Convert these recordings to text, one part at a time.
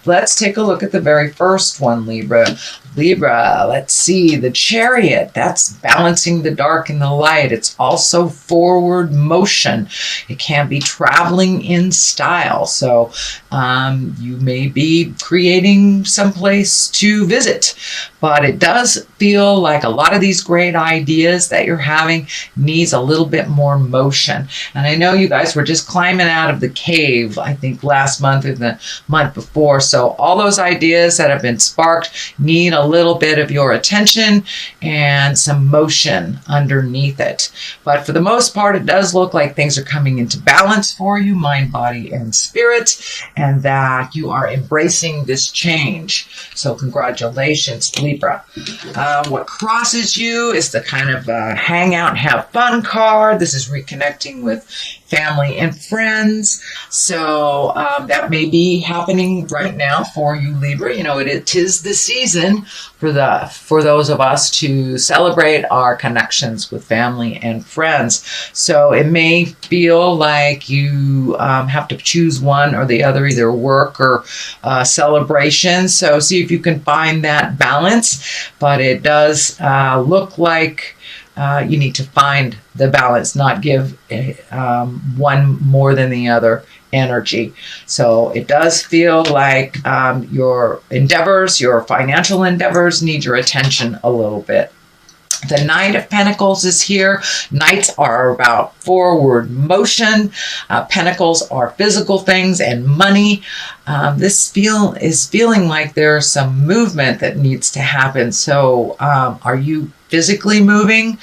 let's take a look at the very first one, Libra. Libra, let's see, the Chariot. That's balancing the dark and the light. It's also forward motion. It can be traveling in style. So you may be creating someplace to visit, but it does feel like a lot of these great ideas that you're having needs a little bit more motion. And I know you guys were just climbing out of the cave, I think last month or the month before. So all those ideas that have been sparked need a little bit of your attention and some motion underneath it. But for the most part, it does look like things are coming into balance for you, mind, body, and spirit, and that you are embracing this change. So congratulations, Libra. What crosses you is the kind of hang out and have fun card. This is reconnecting with family and friends. So that may be happening right now for you, Libra. You know, it is the season for those of us to celebrate our connections with family and friends. So it may feel like you have to choose one or the other, either work or celebration. So see if you can find that balance. But it does look like you need to find the balance, not give one more than the other energy. So it does feel like your endeavors, your financial endeavors need your attention a little bit. The Knight of Pentacles is here. Knights are about forward motion. Pentacles are physical things and money. This is feeling like there's some movement that needs to happen. So are you physically moving?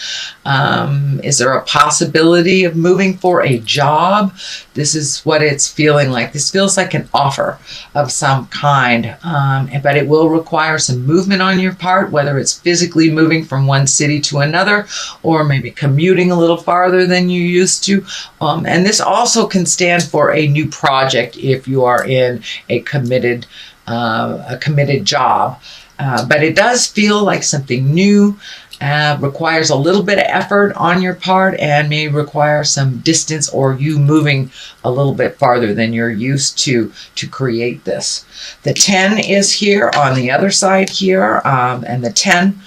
Is there a possibility of moving for a job? This is what it's feeling like. This feels like an offer of some kind, but it will require some movement on your part, whether it's physically moving from one city to another, or maybe commuting a little farther than you used to. And this also can stand for a new project if you are in a committed job. But it does feel like something new. Requires a little bit of effort on your part and may require some distance or you moving a little bit farther than you're used to create this. The 10 is here on the other side here, and the 10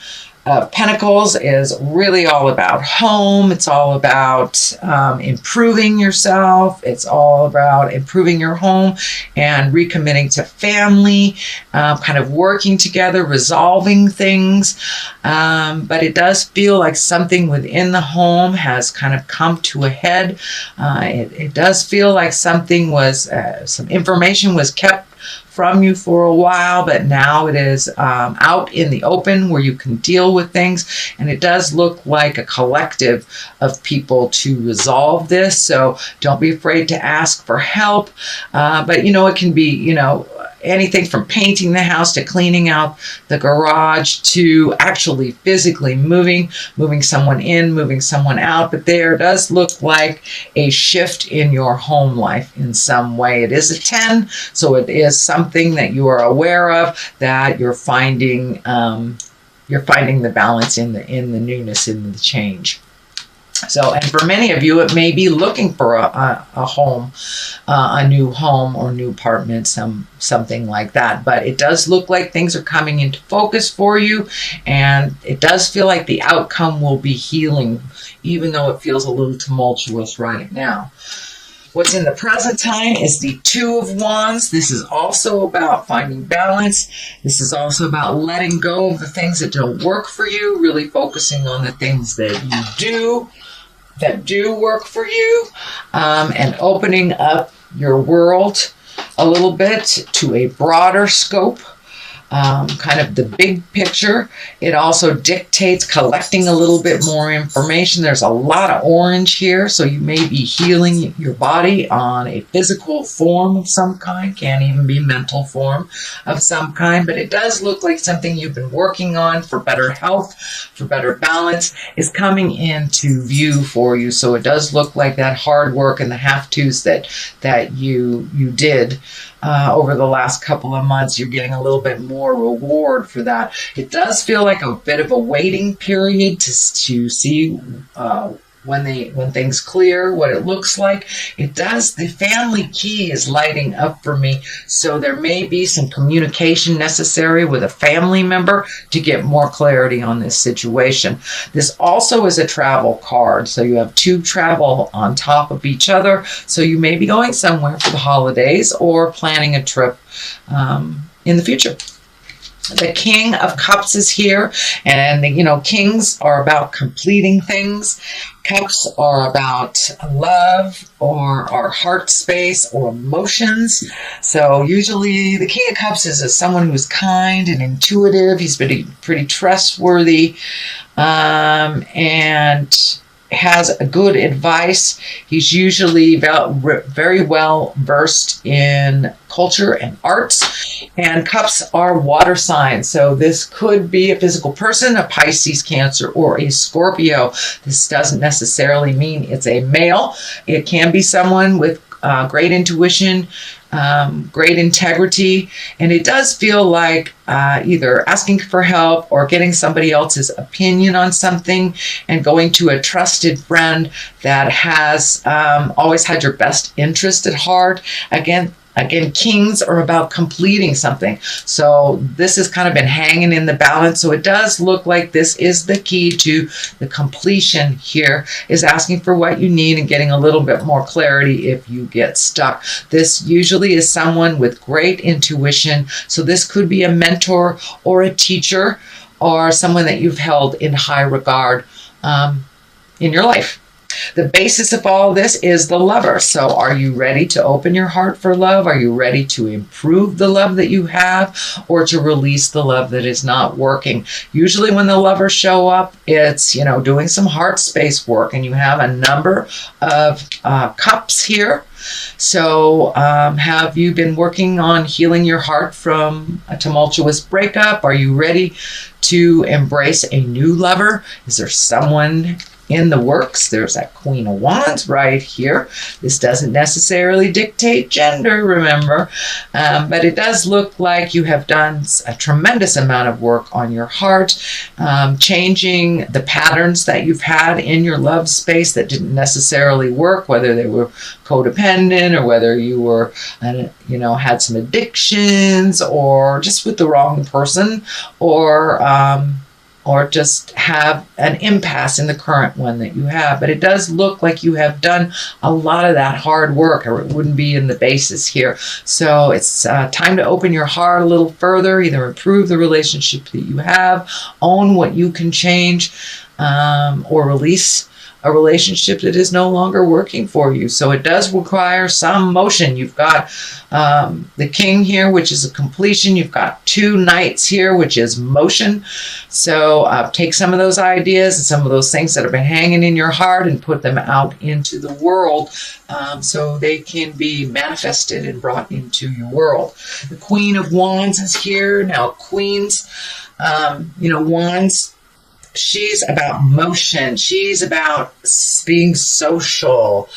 of Pentacles is really all about home. It's all about improving yourself. It's all about improving your home and recommitting to family, kind of working together, resolving things. But it does feel like something within the home has kind of come to a head. It does feel like something was, some information was kept from you for a while, but now it is out in the open where you can deal with things, and it does look like a collective of people to resolve this. So don't be afraid to ask for help, but you know, it can be, you know, anything from painting the house to cleaning out the garage to actually physically moving someone in, moving someone out. But there does look like a shift in your home life in some way. It is a 10, so it is something that you are aware of, that you're finding the balance in the newness, in the change. So, and for many of you, it may be looking for a home, a new home or new apartment, something like that. But it does look like things are coming into focus for you, and it does feel like the outcome will be healing, even though it feels a little tumultuous right now. What's in the present time is the 2 of Wands. This is also about finding balance. This is also about letting go of the things that don't work for you, really focusing on the things that do work for you, and opening up your world a little bit to a broader scope. Kind of the big picture. It also dictates collecting a little bit more information. There's a lot of orange here, so you may be healing your body on a physical form of some kind, can even be mental form of some kind, but it does look like something you've been working on for better health, for better balance, is coming into view for you. So it does look like that hard work and the have-tos that you did over the last couple of months, you're getting a little bit more reward for that. It does feel like a bit of a waiting period to see when things clear, what it looks like. It does. The family key is lighting up for me. So there may be some communication necessary with a family member to get more clarity on this situation. This also is a travel card. So you have two travel on top of each other. So you may be going somewhere for the holidays or planning a trip in the future. The King of Cups is here, and kings are about completing things. Cups are about love or our heart space or emotions. So usually the King of Cups is someone who's kind and intuitive. He's pretty trustworthy, and has a good advice. He's usually very well versed in culture and arts. And cups are water signs. So this could be a physical person, a Pisces, Cancer, or a Scorpio. This doesn't necessarily mean it's a male. It can be someone with great intuition, great integrity, and it does feel like either asking for help or getting somebody else's opinion on something and going to a trusted friend that has always had your best interest at heart. Again, kings are about completing something. So this has kind of been hanging in the balance. So it does look like this is the key to the completion here, is asking for what you need and getting a little bit more clarity if you get stuck. This usually is someone with great intuition. So this could be a mentor or a teacher or someone that you've held in high regard in your life. The basis of all this is the Lover. So are you ready to open your heart for love? Are you ready to improve the love that you have, or to release the love that is not working? Usually when the Lovers show up, it's, doing some heart space work, and you have a number of cups here. So have you been working on healing your heart from a tumultuous breakup? Are you ready to embrace a new lover? Is there someone in the works? There's that Queen of Wands right here. This doesn't necessarily dictate gender, remember, but it does look like you have done a tremendous amount of work on your heart, changing the patterns that you've had in your love space that didn't necessarily work, whether they were codependent or whether you were, had some addictions or just with the wrong person, or just have an impasse in the current one that you have. But it does look like you have done a lot of that hard work, or it wouldn't be in the basis here. So it's time to open your heart a little further, either improve the relationship that you have, own what you can change, or release a relationship that is no longer working for you. So it does require some motion. You've got the King here, which is a completion. You've got two Knights here, which is motion. So take some of those ideas and some of those things that have been hanging in your heart and put them out into the world, so they can be manifested and brought into your world. The Queen of Wands is here. Now, Queens, Wands, she's about motion. She's about being social.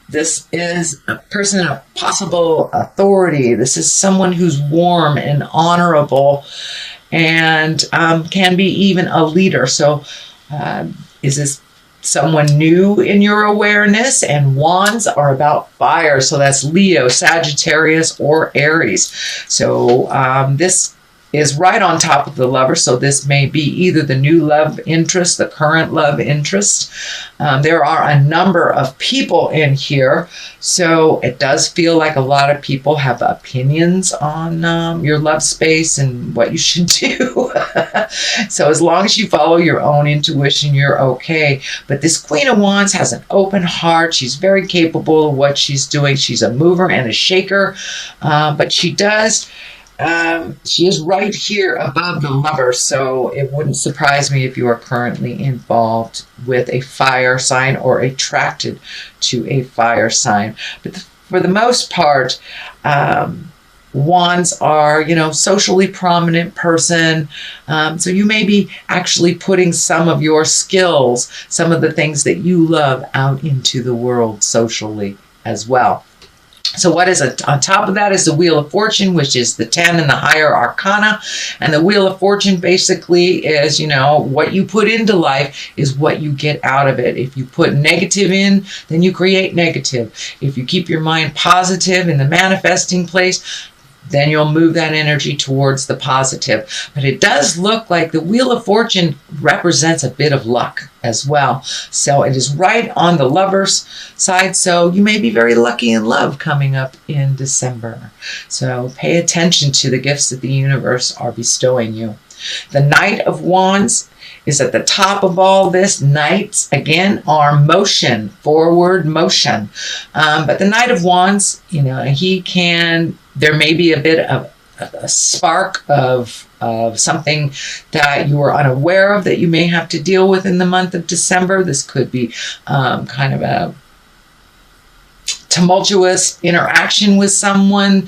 This is a person of possible authority. This is someone who's warm and honorable and can be even a leader. So is this someone new in your awareness? And Wands are about fire. So that's Leo, Sagittarius, or Aries. So this is right on top of the Lover. So this may be either the new love interest, the current love interest. There are a number of people in here. So it does feel like a lot of people have opinions on your love space and what you should do. So as long as you follow your own intuition, you're okay. But this Queen of Wands has an open heart. She's very capable of what she's doing. She's a mover and a shaker. But she is right here above the Lover, so it wouldn't surprise me if you are currently involved with a fire sign or attracted to a fire sign. But for the most part, Wands are, socially prominent person. So you may be actually putting some of your skills, some of the things that you love out into the world socially as well. So what is it? On top of that is the Wheel of Fortune, which is the 10 and the higher arcana. And the Wheel of Fortune basically is, what you put into life is what you get out of it. If you put negative in, then you create negative. If you keep your mind positive in the manifesting place, then you'll move that energy towards the positive. But it does look like the Wheel of Fortune represents a bit of luck as well. So it is right on the lover's side. So you may be very lucky in love coming up in December. So pay attention to the gifts that the universe are bestowing you. The Knight of Wands is at the top of all this. Knights, again, are motion, forward motion. But the Knight of Wands, there may be a bit of a spark of something that you were unaware of that you may have to deal with in the month of December. This could be kind of a tumultuous interaction with someone.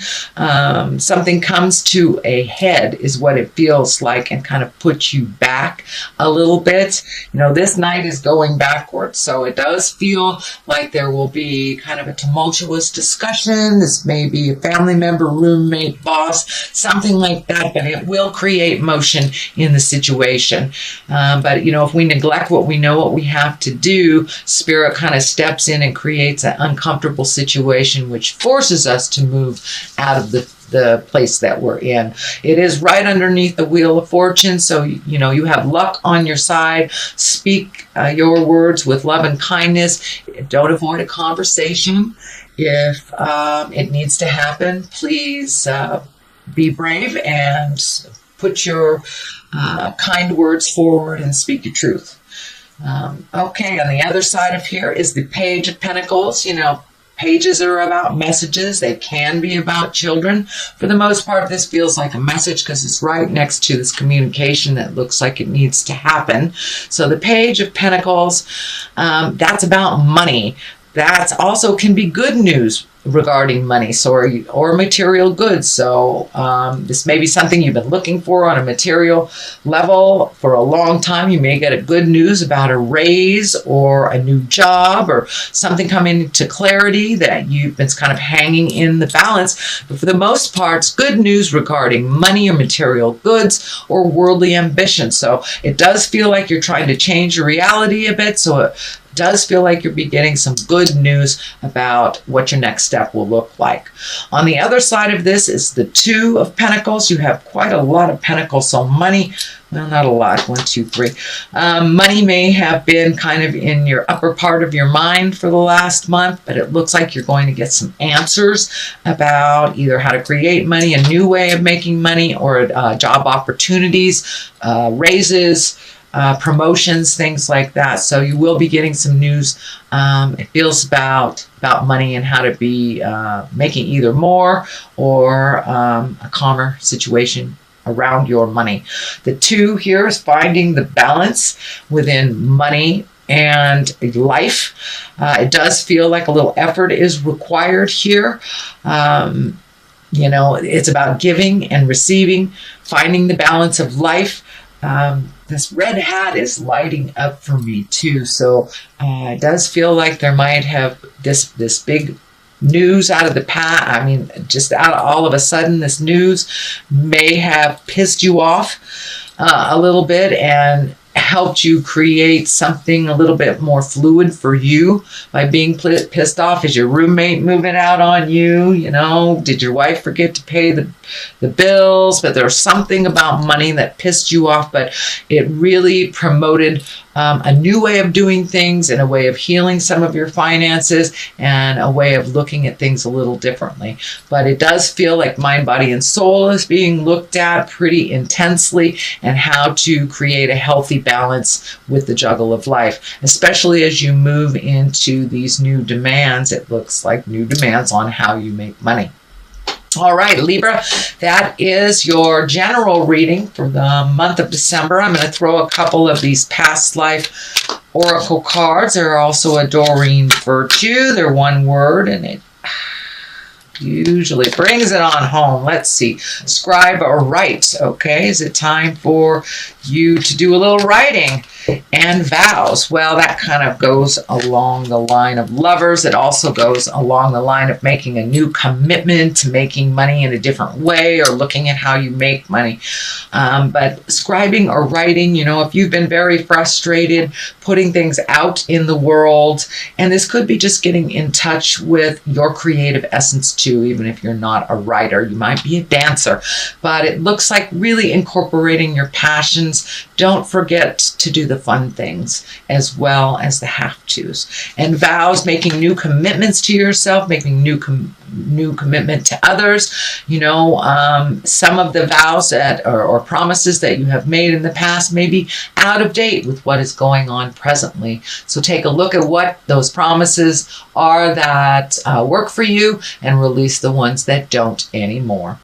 Something comes to a head is what it feels like, and kind of puts you back a little bit. This night is going backwards, so it does feel like there will be kind of a tumultuous discussion. This may be a family member, roommate, boss, something like that, but it will create motion in the situation. But if we neglect what we know, what we have to do, Spirit kind of steps in and creates an uncomfortable situation, which forces us to move out of the place that we're in. It is right underneath the Wheel of Fortune, so you have luck on your side. Speak your words with love and kindness. Don't avoid a conversation. If it needs to happen, please be brave and put your kind words forward and speak your truth. Okay, on the other side of here is the Page of Pentacles. Pages are about messages. They can be about children. For the most part, this feels like a message because it's right next to this communication that looks like it needs to happen. So the Page of Pentacles, that's about money. That also can be good news regarding money, or material goods. So this may be something you've been looking for on a material level for a long time. You may get a good news about a raise or a new job or something coming to clarity that you've been kind of hanging in the balance. But for the most part, it's good news regarding money or material goods or worldly ambition. So it does feel like you're trying to change your reality a bit. So it does feel like you'll be getting some good news about what your next step will look like. On the other side of this is the Two of Pentacles. You have quite a lot of pentacles, so money, well, not a lot, 1, 2, 3. Money may have been kind of in your upper part of your mind for the last month, but it looks like you're going to get some answers about either how to create money, a new way of making money, or job opportunities, raises, promotions, things like that. So you will be getting some news. It feels about money and how to be making either more or a calmer situation around your money. The Two here is finding the balance within money and life. It does feel like a little effort is required here. It's about giving and receiving, finding the balance of life. This red hat is lighting up for me too. So it does feel like there might have this big news out of the past. I mean, just out of all of a sudden, this news may have pissed you off a little bit and helped you create something a little bit more fluid for you by being pissed off. Is your roommate moving out on you? Did your wife forget to pay the bills? But there's something about money that pissed you off, but it really promoted a new way of doing things and a way of healing some of your finances and a way of looking at things a little differently. But it does feel like mind, body, and soul is being looked at pretty intensely, and how to create a healthy balance with the juggle of life, especially as you move into these new demands. It looks like new demands on how you make money. All right, Libra, that is your general reading for the month of December. I'm going to throw a couple of these past life oracle cards. They're also a Doreen Virtue. They're one word, and it usually brings it on home. Let's see. Scribe or write. Okay, is it time for you to do a little writing? And vows, well, that kind of goes along the line of lovers. It also goes along the line of making a new commitment to making money in a different way or looking at how you make money. But scribing or writing, if you've been very frustrated, putting things out in the world, and this could be just getting in touch with your creative essence too, even if you're not a writer. You might be a dancer, but it looks like really incorporating your passions. Don't forget to do the fun things as well as the have-tos. And vows, making new commitments to yourself, making new commitment to others. Some of the vows that or promises that you have made in the past may be out of date with what is going on presently. So take a look at what those promises are that work for you and release the ones that don't anymore.